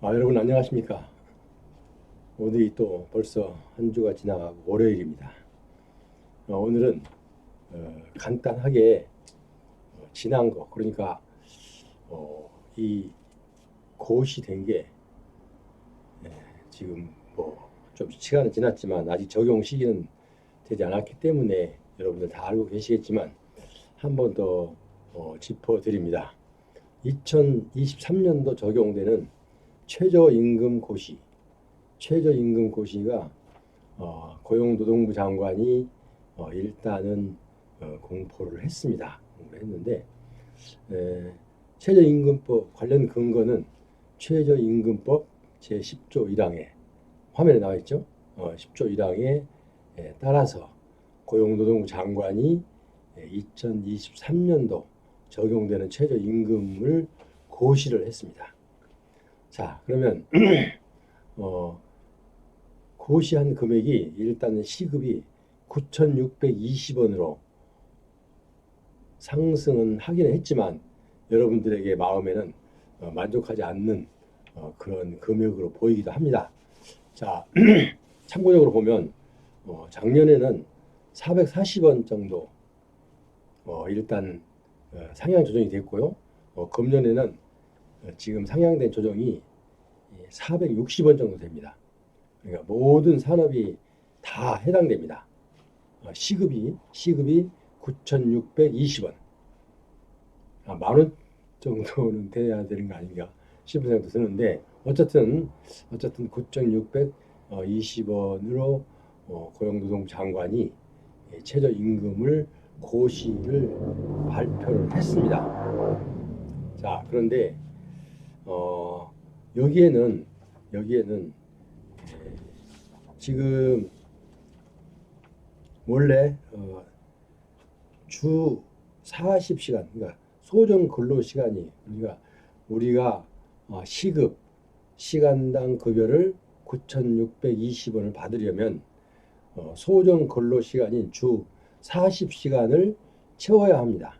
여러분 안녕하십니까? 오늘이 또 벌써 한 주가 지나가고 월요일입니다. 오늘은 간단하게 지난 거, 그러니까 이 고시 된 게 지금 뭐 좀 시간은 지났지만 아직 적용 시기는 되지 않았기 때문에 여러분들 다 알고 계시겠지만 한 번 더 짚어드립니다. 2023년도 적용되는 최저임금 고시가 고용노동부 장관이 일단은 공포를 했습니다. 공포를 했는데 최저임금법 관련 근거는 최저임금법 제10조 1항에 화면에 나와 있죠. 10조 1항에 따라서 고용노동부 장관이 2023년도 적용되는 최저임금을 고시를 했습니다. 자, 그러면 고시한 금액이 일단은 시급이 9,620원으로 상승은 하기는 했지만 여러분들에게 마음에는 만족하지 않는 그런 금액으로 보이기도 합니다. 자, 참고적으로 보면 작년에는 440원 정도 일단 상향 조정이 됐고요. 금년에는 지금 상향된 조정이 460원 정도 됩니다. 그러니까 모든 산업이 다 해당됩니다. 시급이 9,620원. 만원 정도는 돼야 되는 거 아닌가 싶은 생각도 드는데 어쨌든 9,620원으로 고용노동부 장관이 최저임금을 고시를 발표를 했습니다. 자, 그런데 여기에는 지금 원래 주 40시간, 그러니까 소정 근로 시간이 우리가 시급 시간당 급여를 9,620원을 받으려면 소정 근로 시간인 주 40시간을 채워야 합니다.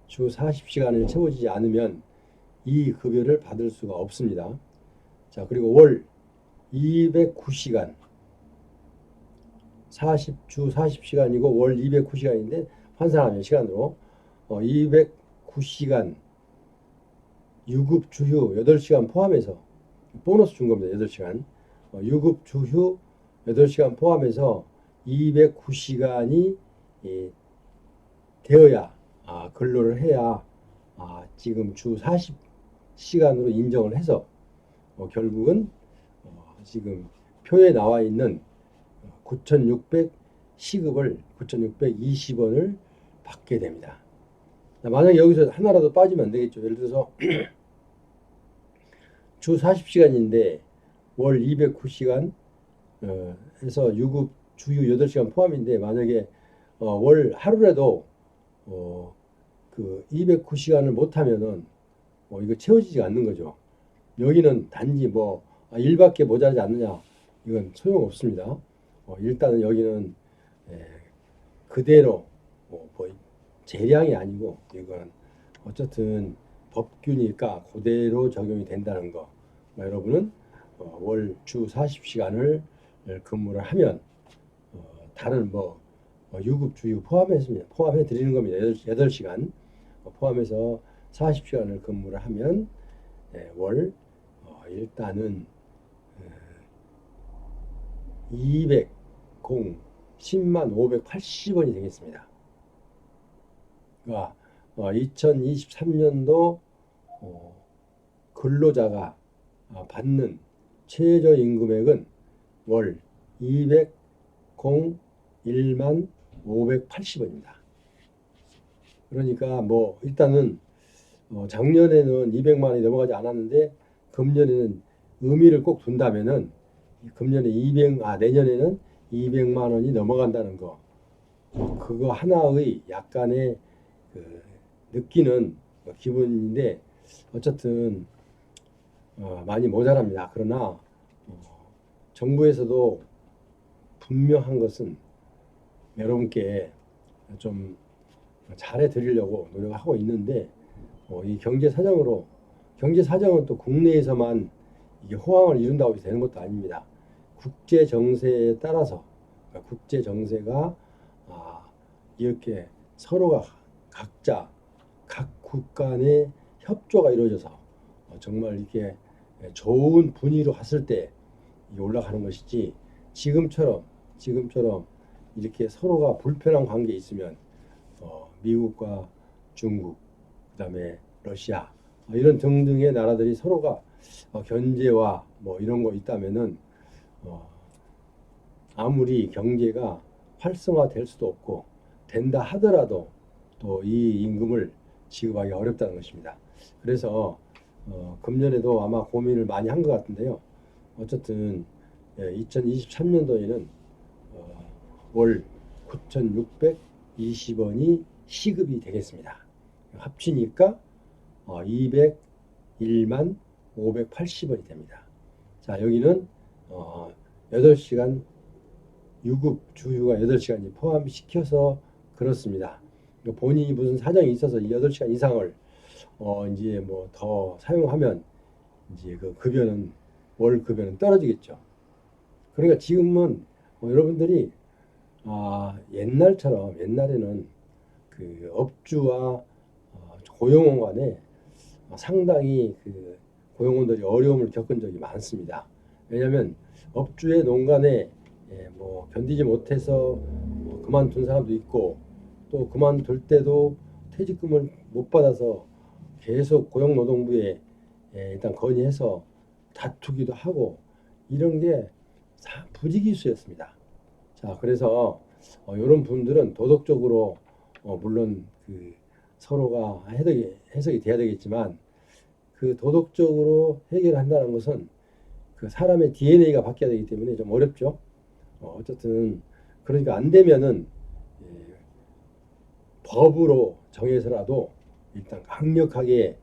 주 40시간을 채워지지 않으면 이 급여를 받을 수가 없습니다. 자, 그리고 월 209시간, 주 40시간이고 월 209시간인데 환산하면 시간으로 209시간 유급 주휴 8시간 포함해서 보너스 준 겁니다. 8시간. 유급 주휴 8시간 포함해서 209시간이 되어야 근로를 해야 지금 주 40시간으로 인정을 해서 결국은 지금 표에 나와 있는 9,600 시급을 9,620원을 받게 됩니다. 만약에 여기서 하나라도 빠지면 안 되겠죠. 예를 들어서 주 40시간인데 월 209시간 해서 유급 주휴 8시간 포함인데 만약에 월 하루라도 그 209시간을 못하면은 이거 채워지지 않는 거죠. 여기는 단지 일밖에 모자라지 않느냐, 이건 소용없습니다. 일단은 여기는 그대로 재량이 아니고 이건 어쨌든 법규니까 그대로 적용이 된다는 거. 여러분은 월 주 40시간을 근무를 하면 다른 유급 주휴 포함해 드리는 겁니다. 8시간 포함해서 40시간을 근무를 하면 월 일단은 10만 580원이 되겠습니다. 그러니까 2023년도 근로자가 받는 최저임금액은 월 201만 580원입니다. 그러니까 일단은 작년에는 200만 원이 넘어가지 않았는데 금년에는 의미를 꼭 둔다면은 내년에는 200만 원이 넘어간다는 거. 그거 하나의 약간의 느끼는 기분인데 어쨌든 많이 모자랍니다. 그러나 정부에서도 분명한 것은 여러분께 좀 잘해 드리려고 노력하고 있는데 이 경제 사정은 또 국내에서만 이게 호황을 이룬다고 해서 되는 것도 아닙니다. 국제 정세에 따라서 그러니까 국제 정세가 이렇게 서로가 각자 각 국가 간의 협조가 이루어져서 정말 이렇게 좋은 분위기로 갔을 때 이게 올라가는 것이지 지금처럼 이렇게 서로가 불편한 관계에 있으면 미국과 중국 그다음에 러시아 이런 등등의 나라들이 서로가 견제와 뭐 이런 거 있다면은 아무리 경제가 활성화될 수도 없고 된다 하더라도 또 이 임금을 지급하기 어렵다는 것입니다. 그래서 금년에도 아마 고민을 많이 한 것 같은데요. 어쨌든 2023년도에는 월 9,620원이 시급이 되겠습니다. 합치니까 201만 580원이 됩니다. 자, 여기는 8시간 유급 주휴가 8시간이 포함시켜서 그렇습니다. 본인이 무슨 사정이 있어서 이 8시간 이상을 이제 뭐 더 사용하면 이제 그 급여는 월 급여는 떨어지겠죠. 그러니까 지금은 여러분들이 옛날에는 그 업주와 고용원 간에 상당히 그 고용원들이 어려움을 겪은 적이 많습니다. 왜냐하면 업주의 농간에 뭐 견디지 못해서 그만둔 사람도 있고 또 그만둘 때도 퇴직금을 못 받아서 계속 고용노동부에 일단 건의해서 다투기도 하고 이런 게 부지기수였습니다. 자, 그래서 이런 분들은 도덕적으로 물론 그 서로가 해석이 돼야 되겠지만 그 도덕적으로 해결한다는 것은 그 사람의 DNA가 바뀌어야 되기 때문에 좀 어렵죠. 어쨌든 그러니까 안 되면은 법으로 정해서라도 일단 강력하게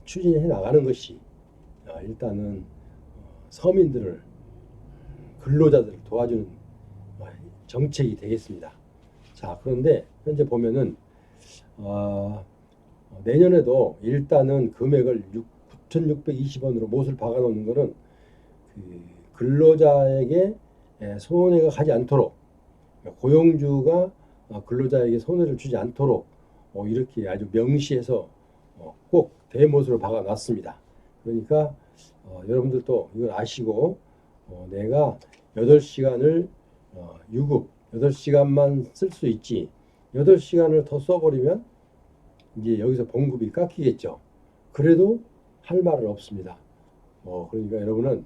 추진해 나가는 것이 일단은 서민들을 근로자들을 도와주는 정책이 되겠습니다. 자, 그런데 현재 보면은 내년에도 일단은 금액을 9,620원으로 못을 박아놓는 것은 그 근로자에게 손해가 가지 않도록 고용주가 근로자에게 손해를 주지 않도록 이렇게 아주 명시해서 꼭 대못으로 박아놨습니다. 그러니까 여러분들도 이걸 아시고 내가 8시간을 유급 8시간만 쓸 수 있지 8시간을 더 써버리면 이제 여기서 봉급이 깎이겠죠. 그래도 할 말은 없습니다. 그러니까 여러분은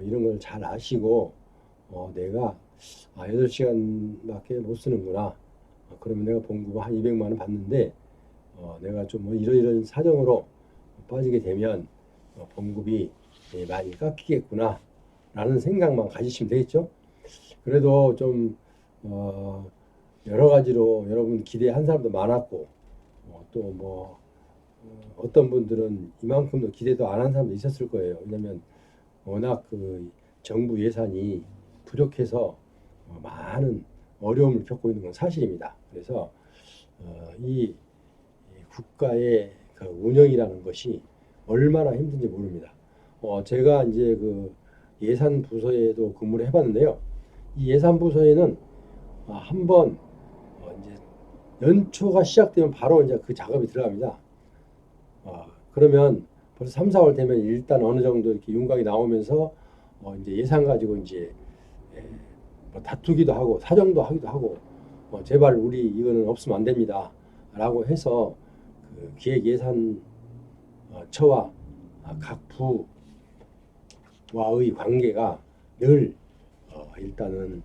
이런 걸 잘 아시고 내가 8시간밖에 못 쓰는구나. 그러면 내가 봉급 한 200만 원 받는데 내가 좀 뭐 이런 사정으로 빠지게 되면 봉급이 많이 깎이겠구나 라는 생각만 가지시면 되겠죠. 그래도 좀 여러 가지로 여러분 기대한 사람도 많았고 또 뭐 어떤 분들은 이만큼도 기대도 안 한 사람도 있었을 거예요. 왜냐하면 워낙 그 정부 예산이 부족해서 많은 어려움을 겪고 있는 건 사실입니다. 그래서 이 국가의 그 운영이라는 것이 얼마나 힘든지 모릅니다. 제가 이제 그 예산 부서에도 근무를 해봤는데요. 이 예산 부서에는 한번 이제 연초가 시작되면 바로 이제 그 작업이 들어갑니다. 그러면 벌써 3, 4월 되면 일단 어느 정도 이렇게 윤곽이 나오면서 이제 예산 가지고 이제 뭐 다투기도 하고 사정도 하기도 하고 제발 우리 이거는 없으면 안 됩니다. 라고 해서 그 기획예산처와 각 부와의 관계가 늘 일단은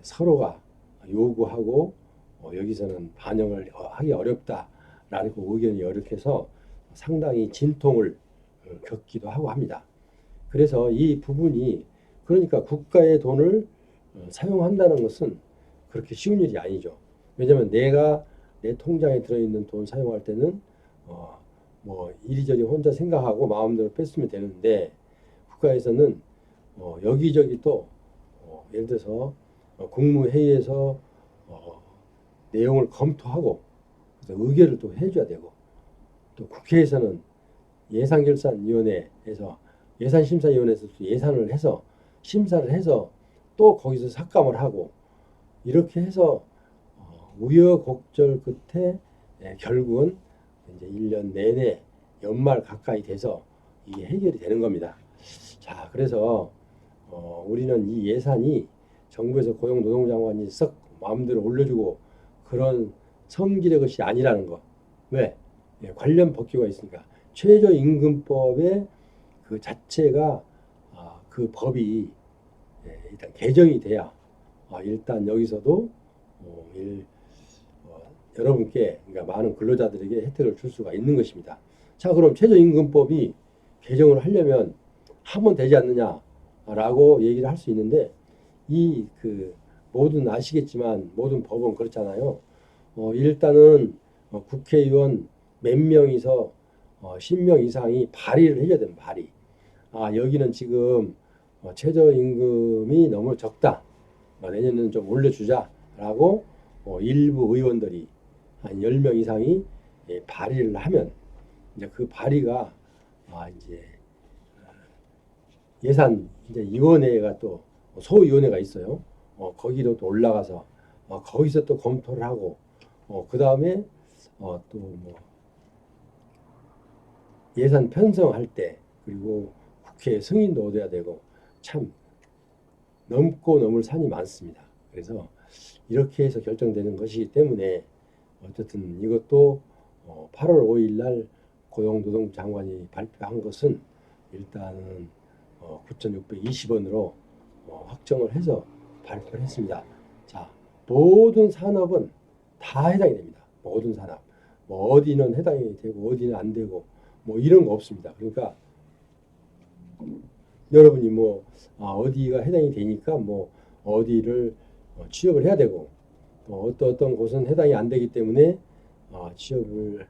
서로가 요구하고 여기서는 반영을 하기 어렵다라는 그 의견이 여력해서 상당히 진통을 겪기도 하고 합니다. 그래서 이 부분이 그러니까 국가의 돈을 사용한다는 것은 그렇게 쉬운 일이 아니죠. 왜냐하면 내가 내 통장에 들어있는 돈 사용할 때는 뭐 이리저리 혼자 생각하고 마음대로 뺐으면 되는데 국가에서는 여기저기 또 예를 들어서 국무회의에서 내용을 검토하고 그래서 의결을 또 해줘야 되고 또 국회에서는 예산결산위원회에서 예산심사위원회에서 예산을 해서 심사를 해서 또 거기서 삭감을 하고 이렇게 해서 우여곡절 끝에 결국은 이제 1년 내내 연말 가까이 돼서 이게 해결이 되는 겁니다. 자, 그래서 우리는 이 예산이 정부에서 고용노동장관이 썩 마음대로 올려주고 그런 성질의 것이 아니라는 거. 왜? 관련 법규가 있으니까. 최저임금법의 그 자체가 그 법이 일단 개정이 돼야 일단 여기서도 여러분께 그러니까 많은 근로자들에게 혜택을 줄 수가 있는 것입니다. 자, 그럼 최저임금법이 개정을 하려면 하면 되지 않느냐라고 얘기를 할 수 있는데 이 모든 아시겠지만 모든 법은 그렇잖아요. 일단은 국회의원 몇 명이서 10명 이상이 발의를 해야 됩니다. 발의. 여기는 지금 최저임금이 너무 적다. 내년에는 좀 올려주자라고 일부 의원들이 한 10명 이상이 발의를 하면 이제 그 발의가 이제 예산 이제 위원회가 또 소위원회가 있어요. 거기로 또 올라가서 거기서 또 검토를 하고 그 다음에 또 뭐 예산 편성할 때 그리고 국회 승인도 얻어야 되고 참 넘고 넘을 산이 많습니다. 그래서 이렇게 해서 결정되는 것이기 때문에 어쨌든 이것도 8월 5일 날 고용노동장관이 발표한 것은 일단은 9,620원으로 확정을 해서 발표를 했습니다. 자, 모든 산업은 다 해당이 됩니다. 모든 산업. 뭐 어디는 해당이 되고 어디는 안 되고 뭐 이런 거 없습니다. 그러니까 여러분이 뭐 어디가 해당이 되니까 뭐 어디를 취업을 해야 되고 또 어떤 곳은 해당이 안 되기 때문에 취업을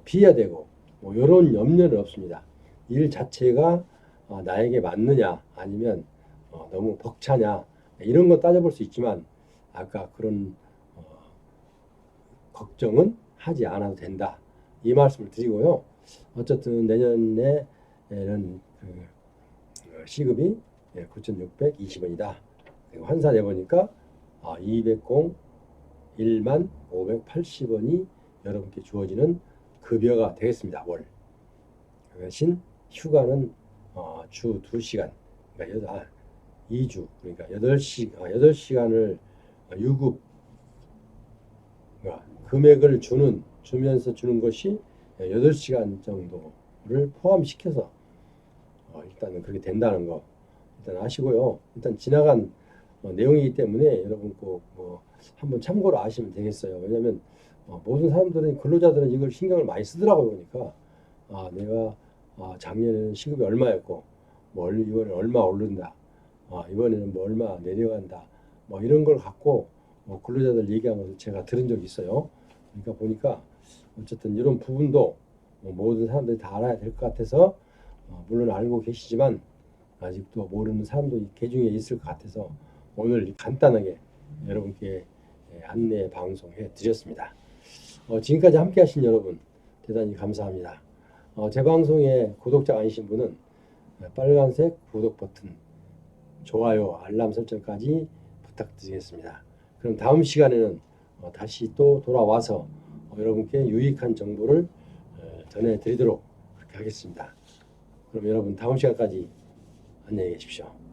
피해야 되고 뭐 이런 염려는 없습니다. 일 자체가 나에게 맞느냐 아니면 너무 벅차냐 이런 거 따져볼 수 있지만 아까 그런 걱정은 하지 않아도 된다. 이 말씀을 드리고요. 어쨌든 내년에는 시급이 9,620원이다. 환산해 보니까 201만 580원이 여러분께 주어지는 급여가 되겠습니다. 월. 그 대신 휴가는 주 2시간, 그러니까 2주, 그러니까 8시간을 유급 금액을 주면서 주는 것이 8시간 정도를 포함시켜서 일단은 그렇게 된다는 거 일단 아시고요. 일단 지나간 내용이기 때문에 여러분 꼭 한번 참고로 아시면 되겠어요. 왜냐하면 모든 사람들은 근로자들은 이걸 신경을 많이 쓰더라고요. 보니까 내가 작년에는 시급이 얼마였고 뭐 이번에 얼마 오른다. 이번에는 뭐 얼마 내려간다. 뭐 이런 걸 갖고 근로자들 얘기한 것을 제가 들은 적이 있어요. 그러니까 보니까 어쨌든 이런 부분도 모든 사람들이 다 알아야 될 것 같아서 물론 알고 계시지만 아직도 모르는 사람도 개중에 있을 것 같아서 오늘 간단하게 여러분께 안내 방송해 드렸습니다. 지금까지 함께 하신 여러분 대단히 감사합니다. 제 방송에 구독자가 아니신 분은 빨간색 구독 버튼, 좋아요, 알람 설정까지 부탁드리겠습니다. 그럼 다음 시간에는 다시 또 돌아와서 여러분께 유익한 정보를 전해드리도록 그렇게 하겠습니다. 그럼 여러분 다음 시간까지 안녕히 계십시오.